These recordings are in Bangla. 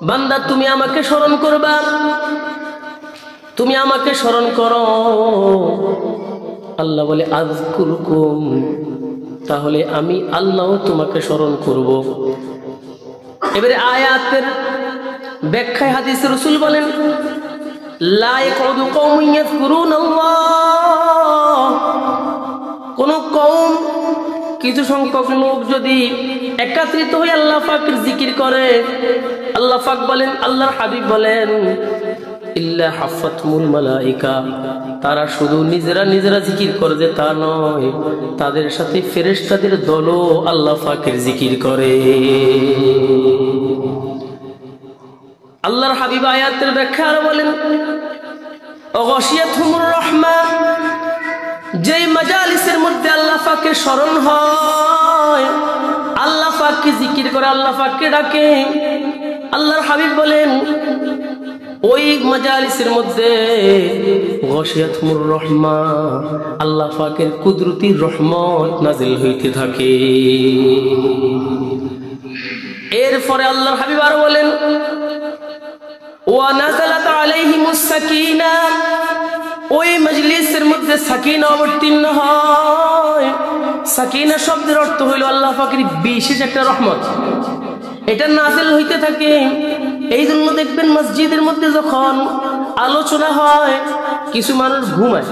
বান্দা তুমি আমাকে স্মরণ করবা, তুমি আমাকে স্মরণ করো। আল্লাহ বলে আযকুরকুম, তাহলে আমি আল্লাহ তোমাকে স্মরণ করব। এবারে আয়াতের ব্যাখ্যায় হাদিসে রাসূল বলেন লা ইয়াকুদু কওমুন ইয়াযকুরুনাল্লাহ, কোন কওম কিছু সংখ্যক লোক যদি একত্রিত হয়ে আল্লাহ পাকের জিকির করে, আল্লাহ পাক বলেন, আল্লাহর হাবিব বলেন ইল্লা হাফাতহুমুল মালায়েকা, তারা শুধু নিজেরা নিজেরা জিকির করে যে তা নয়, তাদের সাথে ফেরেশতাদের দলও আল্লাহ পাকের জিকির করে। আল্লাহর হাবিব আয়াতের ব্যাখ্যা আর বলেন গাশিয়াতহুমুর রাহমা, যেই মাজালিসের মধ্যে আল্লাহ পাকের স্মরণ হয়, আল্লাহ পাককে জিকির করে, আল্লাহ পাককে ডাকে, আল্লাহর হাবিব বলেন ওই মাজালিসের মধ্যে গাশিয়াতহুমুর রাহমা, আল্লাহ পাকের কুদরতি রহমত নাজিল হইতে থাকে। এরপরে আল্লাহর হাবিব আর বলেন ওয়া নাযালাত আলাইহিমুস সাকিনা, ওই মজলিসের মধ্যে সাকিনা অবতীর্ণ হয়। সাকিনা শব্দের অর্থ হইল আল্লাহ পাকের বিশেষ একটা রহমত, এটা নাজিল হইতে থাকে। এই জন্য দেখবেন মসজিদের মধ্যে যখন আলোচনা হয় কিছু মানুষ ঘুমায়।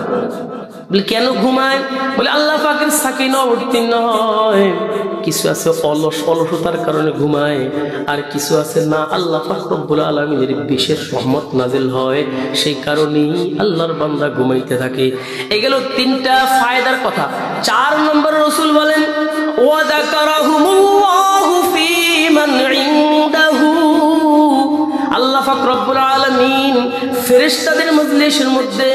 বলে কেন ঘুমায়? বলে আল্লাহ পাকের সাকিনা অবতীর্ণ হয়। কিছু আছে অলসতার কারণে ঘুমায়, আর কিছু আছে না আল্লাহ পাক রব্বুল আলামিনের বিশেষ রহমত নাজিল হয়, সেই কারণেই আল্লাহর বান্দা ঘুমাইতে থাকে। এই গেল তিনটা ফায়দার কথা। 4 নম্বর রাসূল বলেন ওয়া যাকারাহুমুল্লাহু ফী মান ইনদাহু, আল্লাহ পাক রব্বুল আলামিন ফেরেশতাদের মজলিসের মধ্যে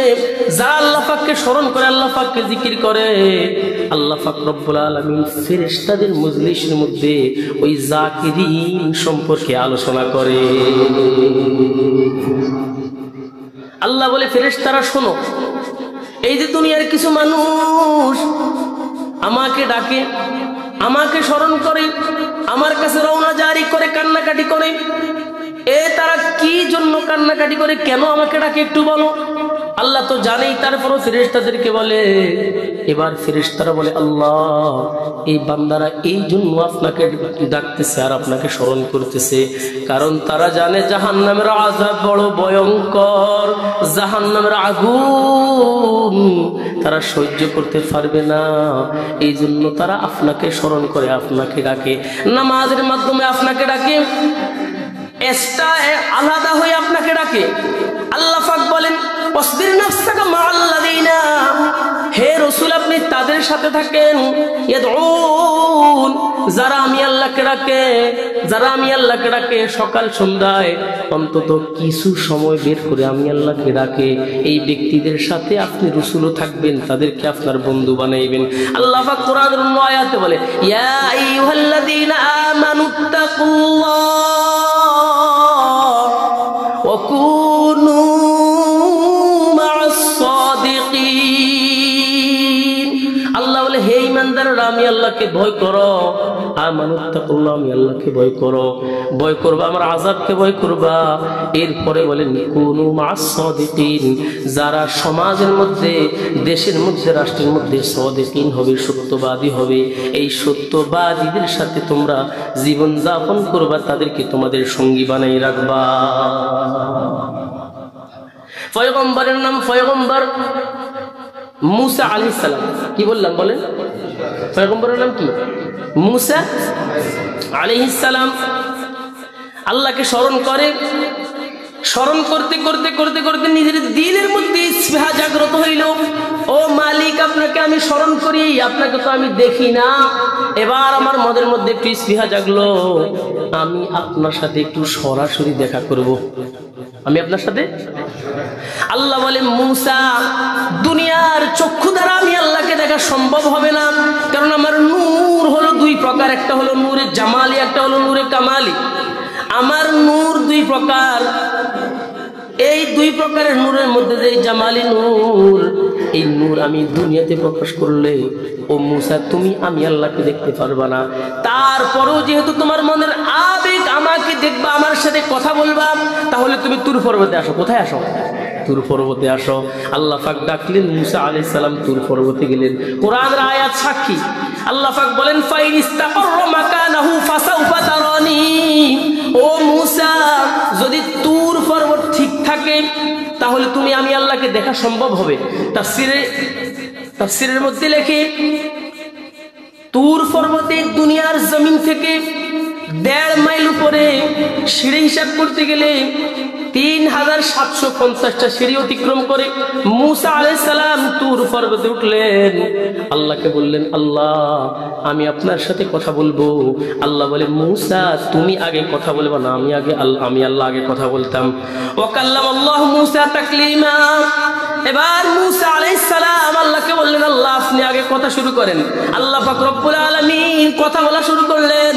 যারা আল্লাহ পাককে স্মরণ করে, আল্লাহ পাককে জিকির করে, আল্লাহ পাক রব্বুল আলামিন ফেরেশতাদের মজলিসের মধ্যে ওই জাকিরিন সম্পর্কে আলোচনা করে। আল্লাহ বলে ফেরেশতারা শোনো, এই যে দুনিয়ার কিছু মানুষ আমাকে ডাকে, আমাকে স্মরণ করে, আমার কাছে রওনা জারি করে, কান্নাকাটি করে, তারা কি জন্য কান্নাকাটি করে, কেন আমাকে ডাকে একটু বলো। আল্লাহ তো জানেই, তারপরও ফেরেশতাদেরকে বলে। এবার ফেরেশতারা বলে আল্লাহ এই বান্দারা এই জন্য আপনাকে ডাকতেছে আর আপনাকে স্মরণ করতেছে, কারণ তারা জানে জাহান্নামের আযাব বড় ভয়ঙ্কর, জাহান্নামের আগুন তারা সহ্য করতে পারবে না। এই জন্য তারা আপনাকে স্মরণ করে, আপনাকে ডাকে, নামাজের মাধ্যমে আপনাকে ডাকে, আলাদা হয়ে আপনাকে ডাকে। আল্লাহ পাক বলেন ওয়াসবির নাফসাকা মাআল্লাযিনা, হে রাসূল আপনি তাদের সাথে থাকেন, ইয়াদউন, যারা আমি আল্লাহকে ডাকে, যারা আমি আল্লাহকে ডাকে সকাল সন্ধ্যায় অন্তত কিছু সময় বের করে আমি আল্লাহকে ডাকে, এই ব্যক্তিদের সাথে আপনি রাসূলও থাকবেন, তাদেরকে আপনার বন্ধু বানাইবেন। আল্লাহ পাক কোরআনের অন্য আয়াতে বলে ইয়া আইয়ুহাল্লাযিনা আমানুত্তাকুল্লাহ ওয়া কুনু মা'আস সাদিকিন। আল্লাহ বলে হে ঈমানদাররা আমি আল্লাহকে ভয় করো, আমানুত্তাকুল্লাহ আমি আল্লাহকে ভয় করো, ভয় করবা আমার আযাবকে ভয় করবা। এরপরে বলেন কুনু মা'আস সাদিকিন, যারা সমাজের মধ্যে, দেশের মধ্যে, রাষ্ট্রের মধ্যে সাদিকিন হবে, সত্যবাদী হবে, এই সত্যবাদীদের সাথে তোমরা জীবন যাপন করবা, তাদেরকে তোমাদের সঙ্গী বানাই রাখবা। পয়গম্বরের নাম পয়গম্বর মুসা আলাইহিস সালাম। কি বললাম বলেন? পয়গম্বরের নাম কি? মুসা আলাইহিস সালাম। আল্লাহকে স্মরণ করে, স্মরণ করতে করতে করতে করতে নিজের দিলের মধ্যে স্পৃহা জাগ্রত হইল, ও মালিক আপনাকে আমি স্মরণ করি, আপনাকে তো আমি দেখি না। এবার আমার মনের মধ্যে একটু স্পৃহা জাগলো, আমি আপনার সাথে একটু সরাসরি দেখা করব, আমি আপনার সাথে। আল্লাহ বলে মুসা দুনিয়ার চক্ষু দ্বারা আমি আল্লাহকে দেখা সম্ভব হবে না, কারণ আমার নূর হলো 2 প্রকার, একটা হলো নূরে জামালি, একটা হলো নূরে কামালি। আমার নূর 2 প্রকার, এই 2 প্রকারের নূরের মধ্যে যে জামালি নূর, এই নূর আমি দুনিয়াতে প্রকাশ করলে ও মুসা তুমি আমি আল্লাহকে দেখতে পারবা না, তারপরেও যেহেতু তোমার মনের আবেগ আমাকে দেখবা, আমার সাথে কথা বলবা, তাহলে তুমি তুর পর্বতে আসো। কোথায় আসো? তুর পর্বতে আসো। আল্লাহ পাক ডাকলেন, মুসা আলাইহিস সালাম তুর পর্বতে গেলেন। কোরআনের আয়াত সাক্ষী, আল্লাহ পাক বলেন ফাইন ইস্তাকাররা মাকানাহু ফাসাউফা তারানি। ও মুসা, যদি তুর পর্বত ঠিক থাকে তাহলে তুমি আমি আল্লাহকে দেখা সম্ভব হবে। তাফসীরের মধ্যে লেখে তুর পর্বতে দুনিয়ার জমিন থেকে 1.5 মাইল উপরে, সিঁড়ি হিসাব করতে গেলে 3750টা সিঁড়ি অতিক্রম করে মুসা আলাইহিস সালাম তুর পর্বতে উঠলেন। আল্লাহকে বললেন, আল্লাহ আমি আপনার সাথে কথা বলবো। আল্লাহ বলে, মুসা তুমি আগে কথা বলবা না, আমি আল্লাহ আগে কথা বলতাম। ওয়া কাল্লামাল্লাহু মুসা তাকলিমা। এবার মুসা আলাইহিস সালাম আল্লাহকে বললেন, আল্লাহ আপনি আগে কথা শুরু করেন। আল্লাহ পাক রব্বুল আলামিন কথা বলা শুরু করলেন।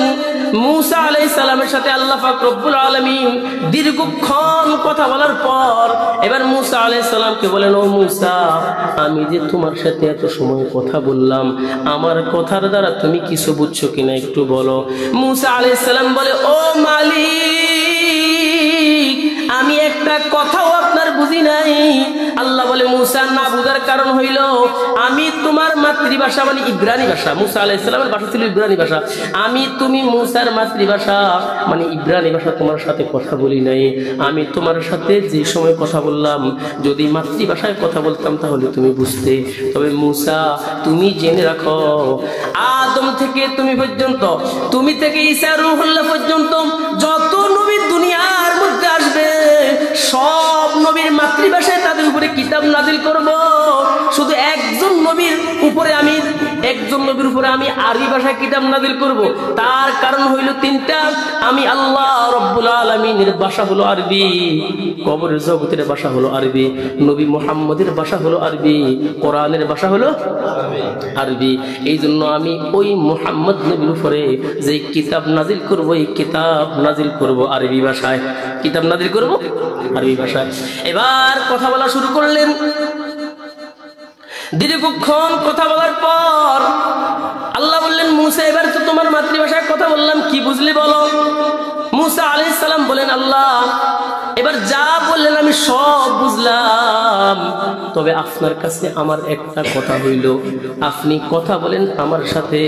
মুসা আলাইহিস সালামের সাথে আল্লাহ পাক রব্বুল আলামিন দীর্ঘক্ষণ কথা বলার পর এবার মুসা আলাইহিস সালামকে বলেন, ও মুসা, আমি যে তোমার সাথে এত সময় কথা বললাম, আমার কথার দ্বারা তুমি কিছু বুঝছো কিনা একটু বলো। মুসা আলাইহিস সালাম বলে, ও মালিক, আমি একটা কথাও আপনার বুঝি নাই। আল্লাহ বলে, মুসা না বুঝার কারণ হইল আমি তোমার মাতৃভাষা মানে ইব্রানি ভাষা, মুসা আলাইহিস সালামের ভাষা ছিল ইব্রানি ভাষা, তুমি মুসার মাতৃভাষা মানে ইব্রানি ভাষা তোমার সাথে কথা বলি নাই। আমি তোমার সাথে যে সময় কথা বললাম যদি মাতৃভাষায় কথা বলতাম তাহলে তুমি বুঝতে। তবে মুসা তুমি জেনে রাখো, আদম থেকে তুমি পর্যন্ত, তুমি থেকে ঈসা রূহুল্লাহ পর্যন্ত যত নবী দুনিয়ার মধ্যে আসবে সব নবীর মাতৃভাষায় তাদের উপরে কিতাব নাজিল করব। শুধু একজন নবীর উপরে আমি আরবি ভাষায় কিতাব নাজিল করব। তার কারণ হইল 3টা। আমি আল্লাহ রব্বুল আলামিনের ভাষা হলো আরবি, কবরের জগতের ভাষা হলো আরবি, নবী মুহাম্মদের ভাষা হলো আরবি, কোরআনের ভাষা হলো আরবি। এই জন্য আমি ওই মুহাম্মদ নবীর উপরে যে কিতাব নাজিল করব, এই কিতাব নাজিল করব আরবি ভাষায়, কিতাব নাজিল করব আরবি ভাষায়। এবার কথা বলা শুরু করলেন। দীর্ঘক্ষণ কথা বলার পর আল্লাহ বললেন, মুসা এবার তো তোমার মাতৃভাষায় কথা বললাম, কি বুঝলি বলো। মুসা আলাইহিস সালাম বলেন, আল্লাহ এবার যা বললেন আমি সব বুঝলাম, তবে আপনার কাছে আমার একটা কথা হইল, আপনি কথা বলেন আমার সাথে,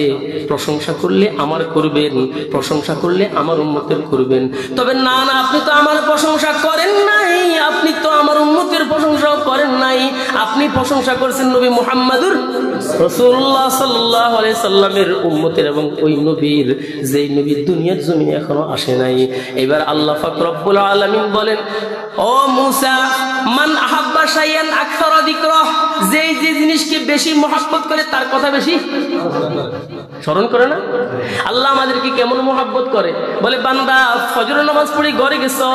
প্রশংসা করলে আমার করবেন, প্রশংসা করলে আমার উম্মতের করবেন। তবে না না, আপনি তো আমার প্রশংসা করেন নাই, আপনি তো আমার উম্মতের প্রশংসাও করেন নাই, আপনি প্রশংসা করেছেন নবী মুহাম্মদুর রাসূলুল্লাহ সাল্লাল্লাহু আলাইহি সাল্লামের উম্মতের এবং ওই নবীর যেই নবী দুনিয়ার জমিনে এখনো আসে নাই। এবার আল্লাহ পাক রব্বুল আলামিন বলেন, ও মুসা, মান আহাব্বা শাইআন আকসারা যিকরাহ, যে জিনিসকে বেশি মহব্বত করে তার কথা বেশি স্মরণ করে না। আল্লাহ আমাদেরকে কেমন মহব্বত করে, বলে বান্দা ফজরের নামাজ পড়ে ঘরে গেছো,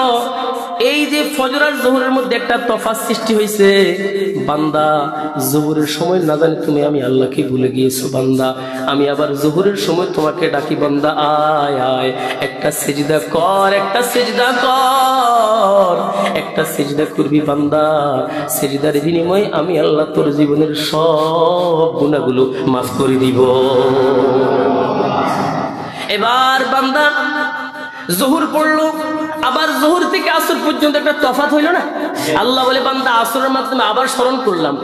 এই যে ফজর আর জোহরের মধ্যে একটা তফাৎ সৃষ্টি হয়েছে, বান্দা জোহরের সময় না জানি তুমি আমি আল্লাহকে ভুলে গিয়েছো, বান্দা আমি আবার জোহরের সময় তোমাকে ডাকি, বান্দা আয় আয় একটা সিজদা কর, একটা সিজদা কর, একটা সিজদা করবি বান্দা, সিজদার বিনিময়ে আমি আল্লাহ তোর জীবনের সব গুনাহগুলো মাফ করে দিব। এবার বান্দা জোহর পড়লো, আবার জোহর থেকে আসর পর্যন্ত একটা তফাৎ হইল না। আল্লাহ বলে, বান্দা আসরের মাধ্যমে আবার স্মরণ করলাম,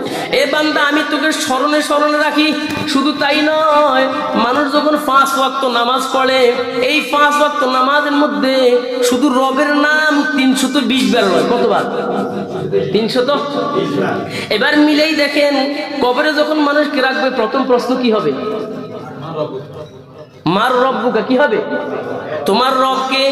এ বান্দা আমি তোকে স্মরণে স্মরণে রাখি। শুধু তাই নয়, মানুষ যখন 5 ওয়াক্ত নামাজ পড়ে, এই 5 ওয়াক্ত নামাজের মধ্যে শুধু রবের নাম 320 বার হয়। কতবার? 300। এবার মিলেই দেখেন, কবরে যখন মানুষকে রাখবে প্রথম প্রশ্ন কি হবে? মার রব্বুকা, কি হবে? তোমার রবকে